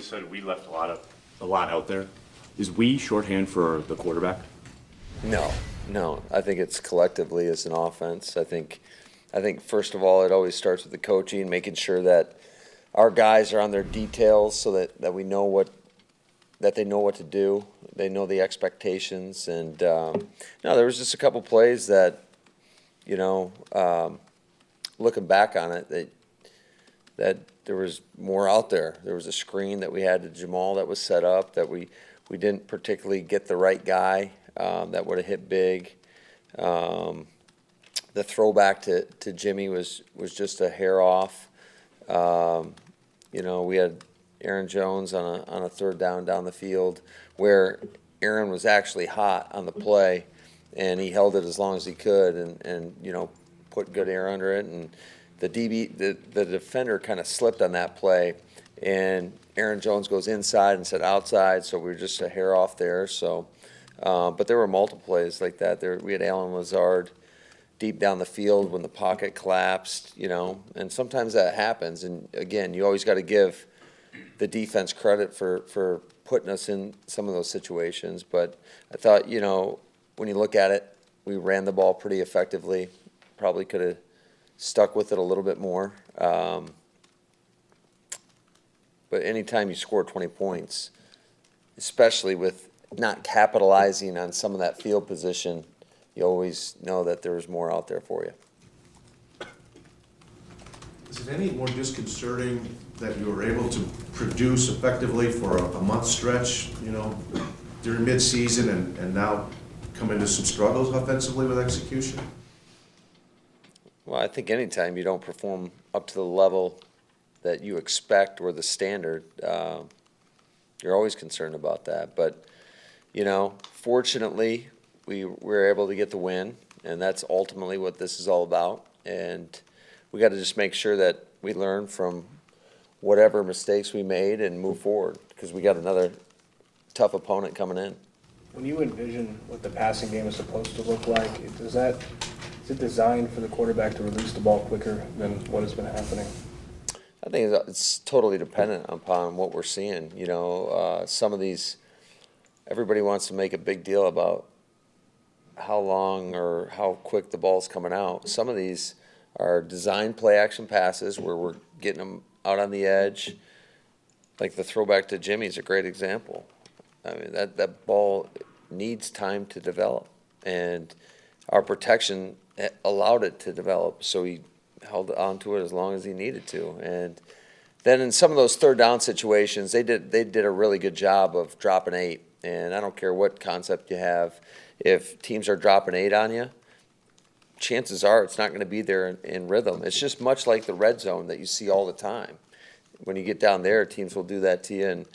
said we left a lot out there. Is we shorthand for the quarterback? No. I think it's collectively as an offense. I think first of all, it always starts with the coaching, making sure that our guys are on their details so that we know that they know what to do. They know the expectations. And no, there was just a couple plays that, looking back on it, that there was more out there. There was a screen that we had to Jamal that was set up that we didn't particularly get the right guy that would have hit big. The throwback to Jimmy was just a hair off. We had Aaron Jones on a third down the field where Aaron was actually hot on the play, and he held it as long as he could and put good air under it. And the defender kind of slipped on that play, and Aaron Jones goes inside instead of outside, so we were just a hair off there. So, but there were multiple plays like that. We had Alan Lazard deep down the field when the pocket collapsed, and sometimes that happens. And again, you always got to give the defense credit for putting us in some of those situations. But I thought, when you look at it, we ran the ball pretty effectively. Probably could have stuck with it a little bit more. But anytime you score 20 points, especially with not capitalizing on some of that field position, you always know that there's more out there for you. Is it any more disconcerting that you were able to produce effectively for a month stretch, during mid-season and now come into some struggles offensively with execution? Well, I think anytime you don't perform up to the level that you expect or the standard, you're always concerned about that. But, fortunately, we were able to get the win, and that's ultimately what this is all about. And we got to just make sure that we learn from whatever mistakes we made and move forward, because we got another tough opponent coming in. When you envision what the passing game is supposed to look like, is it designed for the quarterback to release the ball quicker than what has been happening? I think it's totally dependent upon what we're seeing. Some of these, everybody wants to make a big deal about how long or how quick the ball's coming out. Some of these are designed play action passes where we're getting them out on the edge. Like the throwback to Jimmy is a great example. I mean, that ball needs time to develop, and our protection allowed it to develop, so he held on to it as long as he needed to. And then in some of those third down situations, they did a really good job of dropping 8. And I don't care what concept you have, if teams are dropping 8 on you, chances are it's not going to be there in rhythm. It's just much like the red zone that you see all the time. When you get down there, teams will do that to you, and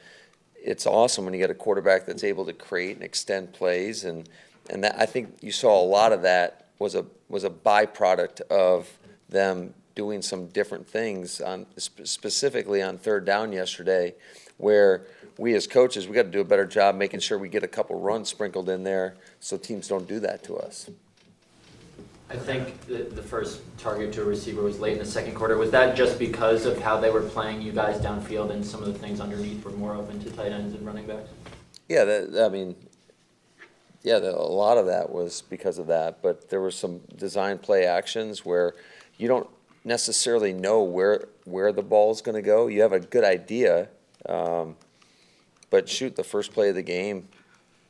it's awesome when you get a quarterback that's able to create and extend plays. And that, I think you saw a lot of that was a byproduct of them doing some different things specifically on third down yesterday, where we as coaches, we got to do a better job making sure we get a couple runs sprinkled in there so teams don't do that to us. I think the first target to a receiver was late in the second quarter. Was that just because of how they were playing you guys downfield and some of the things underneath were more open to tight ends and running backs? Yeah, a lot of that was because of that, but there were some design play actions where you don't necessarily know where the ball is going to go. You have a good idea, but shoot, the first play of the game,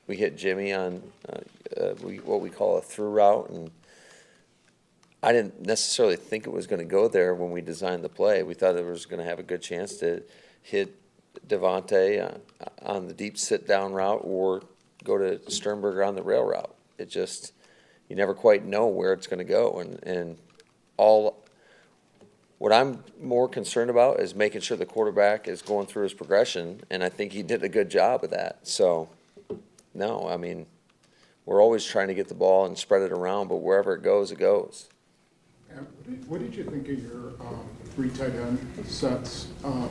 we hit Jimmy on what we call a through route, and I didn't necessarily think it was going to go there when we designed the play. We thought it was going to have a good chance to hit Devontae on the deep sit-down route or go to Sternberger on the rail route. It just, you never quite know where it's going to go. And what I'm more concerned about is making sure the quarterback is going through his progression, and I think he did a good job of that. So, no, I mean, we're always trying to get the ball and spread it around, but wherever it goes, it goes. What did you think of your 3 tight end sets?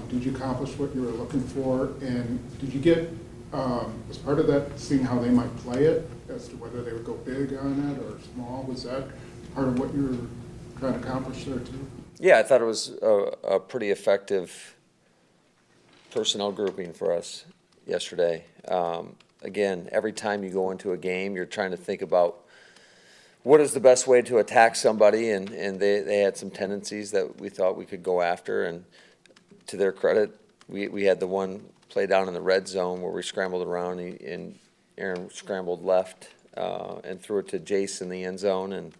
Did you accomplish what you were looking for? And did you get, as part of that, seeing how they might play it, as to whether they would go big on it or small? Was that part of what you were trying to accomplish there too? Yeah, I thought it was a pretty effective personnel grouping for us yesterday. Again, every time you go into a game, you're trying to think about what is the best way to attack somebody, and they had some tendencies that we thought we could go after, and to their credit, we had the one play down in the red zone where we scrambled around, and Aaron scrambled left and threw it to Jace in the end zone, and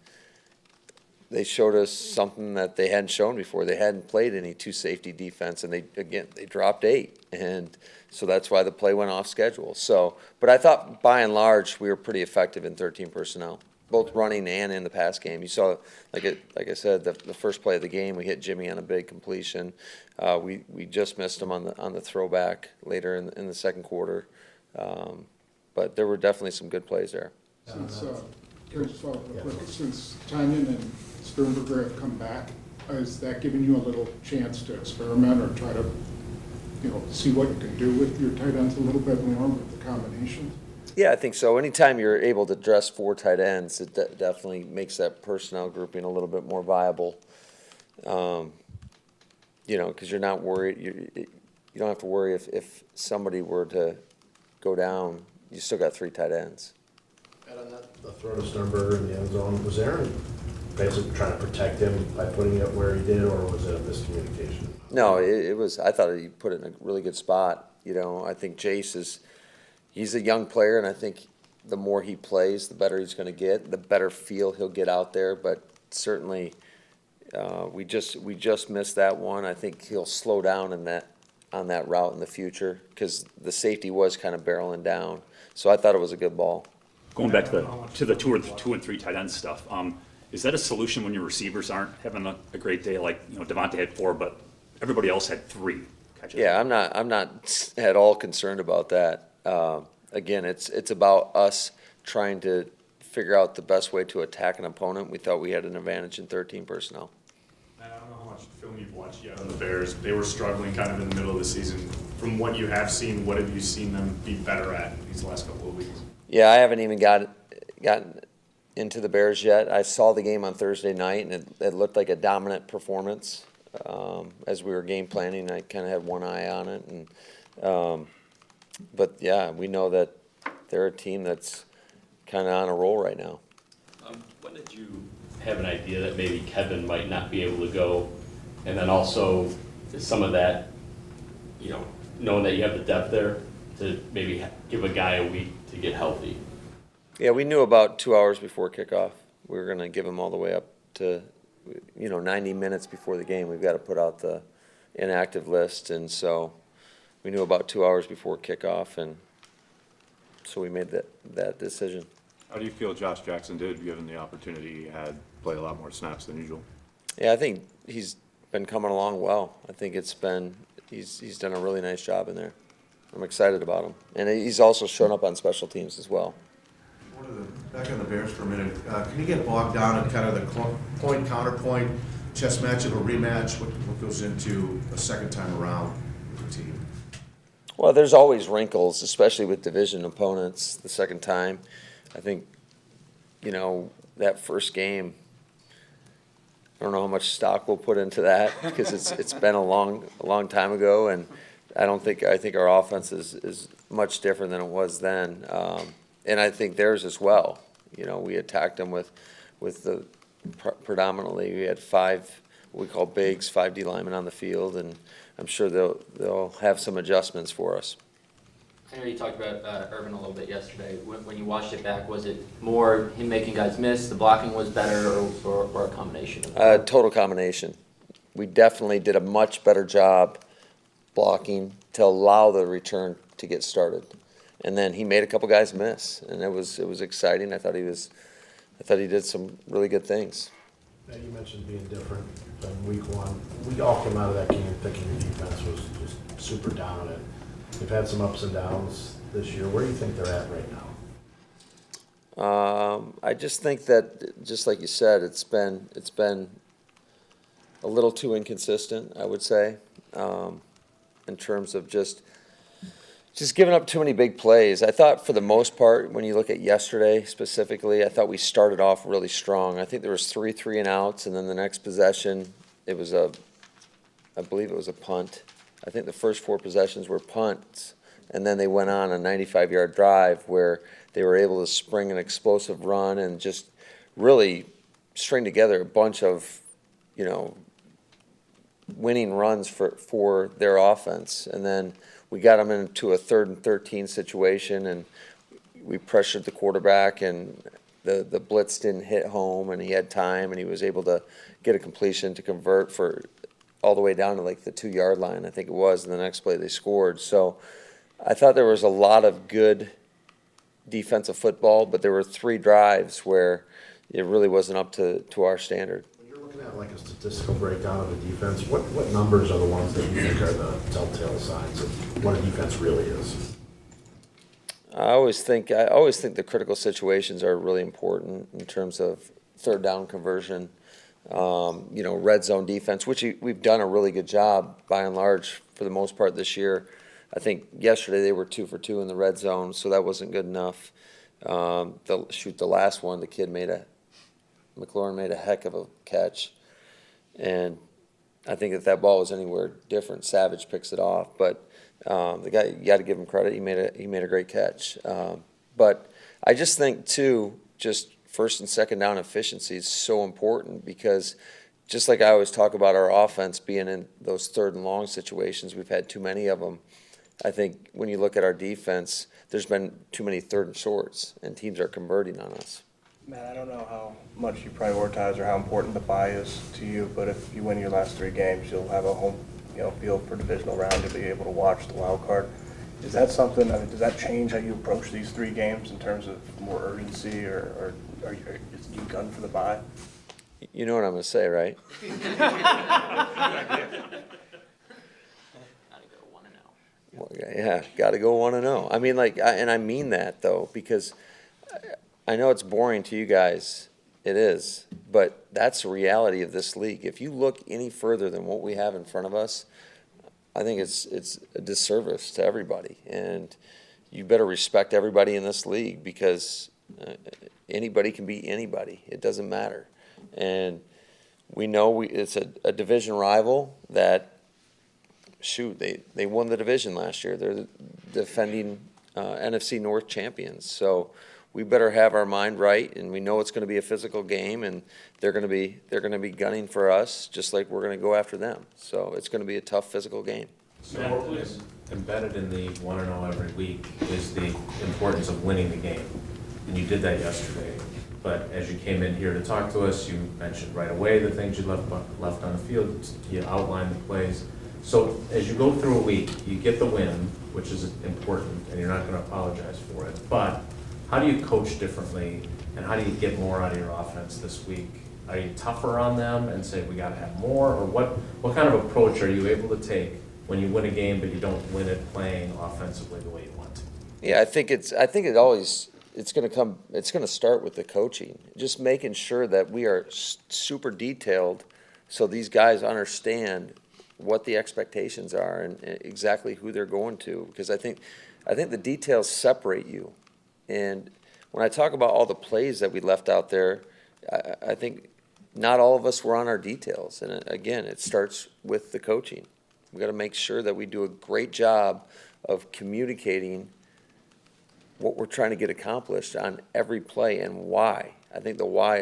they showed us something that they hadn't shown before. They hadn't played any two-safety defense, and they dropped 8, and so that's why the play went off schedule. So, but I thought by and large we were pretty effective in 13 personnel, both running and in the pass game. You saw, like I said, the first play of the game, we hit Jimmy on a big completion. We just missed him on the throwback later in the second quarter, but there were definitely some good plays there. Since Tanyan and Sternberger have come back, is that giving you a little chance to experiment or try to, see what you can do with your tight ends a little bit more with the combinations? Yeah, I think so. Anytime you're able to dress 4 tight ends, it definitely makes that personnel grouping a little bit more viable. Because you're not worried. You don't have to worry if somebody were to go down. You still got 3 tight ends. And on the throw to Sternberger in the end zone, was Aaron basically trying to protect him by putting it where he did, or was it a miscommunication? No, it was. I thought he put it in a really good spot. I think Jace he's a young player, and I think the more he plays, the better he's going to get, the better feel he'll get out there. But certainly, we just missed that one. I think he'll slow down on that route in the future because the safety was kind of barreling down. So I thought it was a good ball. Going back to the 2 and 3 tight end stuff, is that a solution when your receivers aren't having a great day? Like Devontae had 4, but everybody else had 3 catches. Yeah, I'm not at all concerned about that. Again, it's about us trying to figure out the best way to attack an opponent. We thought we had an advantage in 13 personnel. I don't know how much film you've watched yet on the Bears. They were struggling kind of in the middle of the season. From what you have seen, what have you seen them be better at these last couple of weeks? Yeah, I haven't even gotten into the Bears yet. I saw the game on Thursday night, and it looked like a dominant performance. As we were game planning, I kind of had one eye on it, and but yeah, we know that they're a team that's kind of on a roll right now. When did you have an idea that maybe Kevin might not be able to go, and then also some of that, knowing that you have the depth there to maybe give a guy a week to get healthy? Yeah, we knew about 2 hours before kickoff. We were going to give him all the way up to, 90 minutes before the game. We've got to put out the inactive list, and so we knew about 2 hours before kickoff, and so we made that decision. How do you feel Josh Jackson did, given the opportunity he had, play a lot more snaps than usual? Yeah, I think he's been coming along well. I think he's done a really nice job in there. I'm excited about him. And he's also shown up on special teams as well. Back on the Bears for a minute, can you get bogged down in kind of the point, counterpoint, chess match of a rematch? What goes into a second time around with the team? Well, there's always wrinkles, especially with division opponents the second time. I think, that first game, I don't know how much stock we'll put into that because it's been a long time ago, and I think our offense is much different than it was then. And I think theirs as well. We attacked them with the predominantly we had 5 what we call bigs, 5 D linemen on the field, and I'm sure they'll have some adjustments for us. I know you talked about Irvin a little bit yesterday. When you watched it back, was it more him making guys miss, the blocking was better, or a combination of that? Total combination. We definitely did a much better job blocking to allow the return to get started. And then he made a couple guys miss, and it was exciting. I thought he did some really good things. Now, you mentioned being different than week 1. We all came out of that game thinking your defense was just super dominant. They've had some ups and downs this year. Where do you think they're at right now? I just think that, just like you said, it's been a little too inconsistent, I would say, in terms of just giving up too many big plays. I thought for the most part, when you look at yesterday specifically, I thought we started off really strong. I think there was 3 and outs, and then the next possession, I believe it was a punt, I think the first 4 possessions were punts, and then they went on a 95-yard drive where they were able to spring an explosive run and just really string together a bunch of, winning runs for their offense. And then we got them into a 3rd and 13 situation, and we pressured the quarterback, and the blitz didn't hit home, and he had time, and he was able to get a completion to convert for all the way down to like the 2-yard line, I think it was, and the next play they scored. So I thought there was a lot of good defensive football, but there were 3 drives where it really wasn't up to our standard. When you're looking at like a statistical breakdown of a defense, what numbers are the ones that you think are the telltale signs of what a defense really is? I always think the critical situations are really important in terms of 3rd down conversion, red zone defense, which we've done a really good job by and large for the most part this year. I think yesterday they were 2 for 2 in the red zone, so that wasn't good enough. The last one, the kid McLaurin made a heck of a catch, and I think if that ball was anywhere different, Savage picks it off. But the guy, you got to give him credit. He made a great catch. But I just think too, just 1st and 2nd down efficiency is so important, because just like I always talk about our offense being in those 3rd and long situations, we've had too many of them. I think when you look at our defense, there's been too many 3rd and shorts, and teams are converting on us. Matt, I don't know how much you prioritize or how important the bye is to you, but if you win your last 3 games, you'll have a home, field for divisional round to be able to watch the wild card. Is that something? Does that change how you approach these 3 games in terms of more urgency, or is you gun for the bye? You know what I'm going to say, right? Well, yeah, got to go 1-0. I mean, and I mean that though, because I know it's boring to you guys. It is, but that's the reality of this league. If you look any further than what we have in front of us, I think it's a disservice to everybody, and you better respect everybody in this league, because anybody can beat anybody. It doesn't matter, and we know it's a division rival that. Shoot, they won the division last year. They're the defending NFC North champions. So we better have our mind right, and we know it's going to be a physical game, and they're going to be gunning for us just like we're going to go after them. So it's going to be a tough physical game. So embedded in the 1-0 every week is the importance of winning the game, and you did that yesterday. But as you came in here to talk to us, you mentioned right away the things you left on the field. You outlined the plays. So as you go through a week, you get the win, which is important, and you're not going to apologize for it. But how do you coach differently, and how do you get more out of your offense this week? Are you tougher on them and say we got to have more, or what kind of approach are you able to take when you win a game but you don't win it playing offensively the way you want to? Yeah, I think it's going to start with the coaching, just making sure that we are super detailed so these guys understand what the expectations are and exactly who they're going to, because I think the details separate you. And when I talk about all the plays that we left out there, I think not all of us were on our details. And again, it starts with the coaching. We've got to make sure that we do a great job of communicating what we're trying to get accomplished on every play and why. I think the why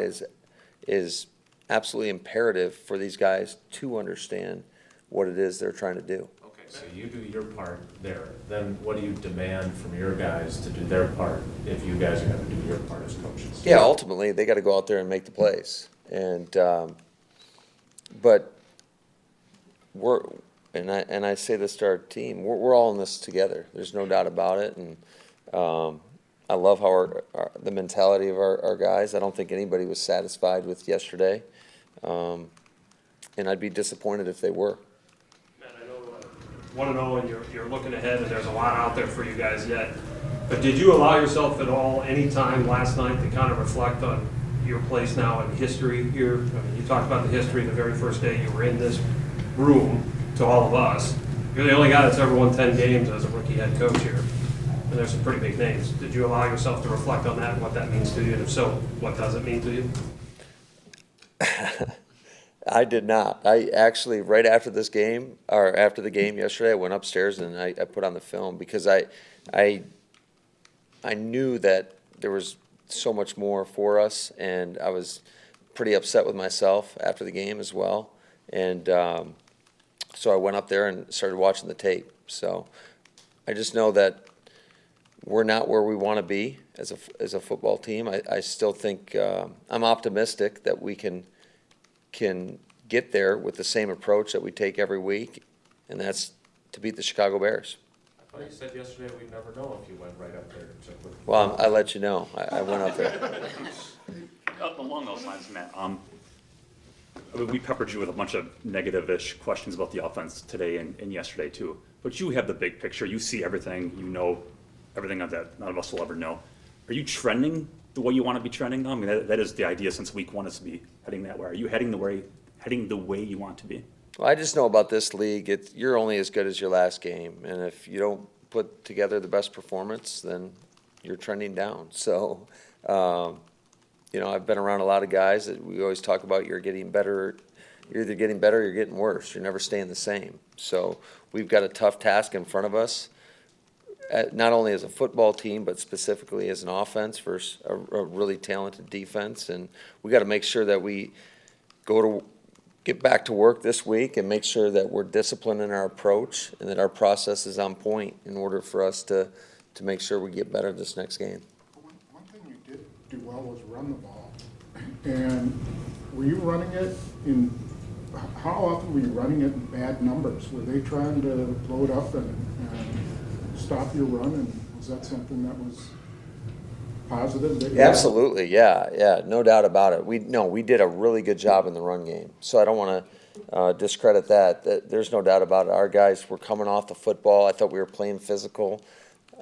is absolutely imperative for these guys to understand what it is they're trying to do. Okay, so you do your part there. Then what do you demand from your guys to do their part if you guys are going to do your part as coaches? Yeah, ultimately they got to go out there and make the plays. And but I say this to our team, we're all in this together. There's no doubt about it. And I love how the mentality of our guys. I don't think anybody was satisfied with yesterday, and I'd be disappointed if they were. 1-0 and you're looking ahead, and there's a lot out there for you guys yet. But did you allow yourself at all any time last night to kind of reflect on your place now in history here? I mean, you talked about the history the very first day you were in this room to all of us. You're the only guy that's ever won 10 games as a rookie head coach here. And there's some pretty big names. Did you allow yourself to reflect on that and what that means to you? And if so, what does it mean to you? I did not. I actually, right after this game, or after the game yesterday, I went upstairs and I put on the film because I knew that there was so much more for us, and I was pretty upset with myself after the game as well. And so I went up there and started watching the tape. So I just know that we're not where we want to be as a football team. I still think I'm optimistic that we can get there with the same approach that we take every week, and that's to beat the Chicago Bears. I thought you said yesterday we'd never know if you went right up there. Well, I let you know. I went up there. Along those lines, Matt, I mean, we peppered you with a bunch of negative-ish questions about the offense today and yesterday too. But you have the big picture. You see everything. You know everything that none of us will ever know. Are you trending the way you want to be trending? I mean, that is the idea since week one, is to be heading that way. Are you heading the way you want to be? Well, I just know about this league. You're only as good as your last game, and if you don't put together the best performance, then you're trending down. So, I've been around a lot of guys that we always talk about. You're getting better. You're either getting better or you're getting worse. You're never staying the same. So we've got a tough task in front of us, not only as a football team, but specifically as an offense versus a really talented defense. And we got to make sure that we get back to work this week and make sure that we're disciplined in our approach and that our process is on point in order for us to make sure we get better this next game. One thing you did do well was run the ball. And were you running it how often were you running it in bad numbers? Were they trying to blow it up and stop your run? And was that something that was positive? Absolutely, yeah, no doubt about it. We did a really good job in the run game, so I don't want to discredit that. There's no doubt about it. Our guys were coming off the football. I thought we were playing physical.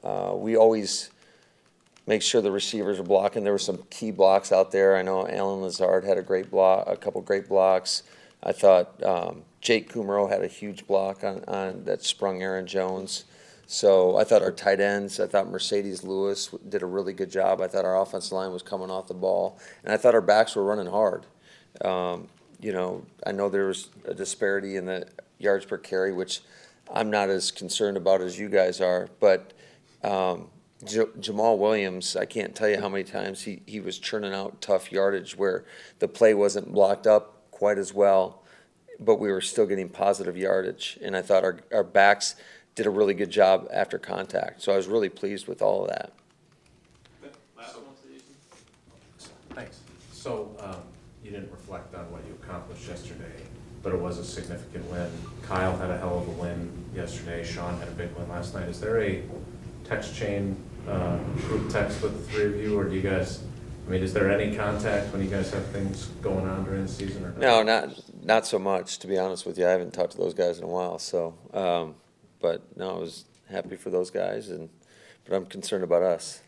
We always make sure the receivers are blocking. There were some key blocks out there. I know Alan Lazard had a couple great blocks. I thought Jake Kumaro had a huge block on that sprung Aaron Jones. So I thought our tight ends, I thought Mercedes Lewis did a really good job. I thought our offensive line was coming off the ball, and I thought our backs were running hard. I know there was a disparity in the yards per carry, which I'm not as concerned about as you guys are, but Jamal Williams, I can't tell you how many times he was churning out tough yardage where the play wasn't blocked up quite as well, but we were still getting positive yardage, and I thought our backs did a really good job after contact. So I was really pleased with all of that. Thanks. So you didn't reflect on what you accomplished yesterday, but it was a significant win. Kyle had a hell of a win yesterday. Sean had a big win last night. Is there a text chain, group text with the three of you, or do you guys, is there any contact when you guys have things going on during the season? Or No, not so much, to be honest with you. I haven't talked to those guys in a while, so but no, I was happy for those guys, but I'm concerned about us.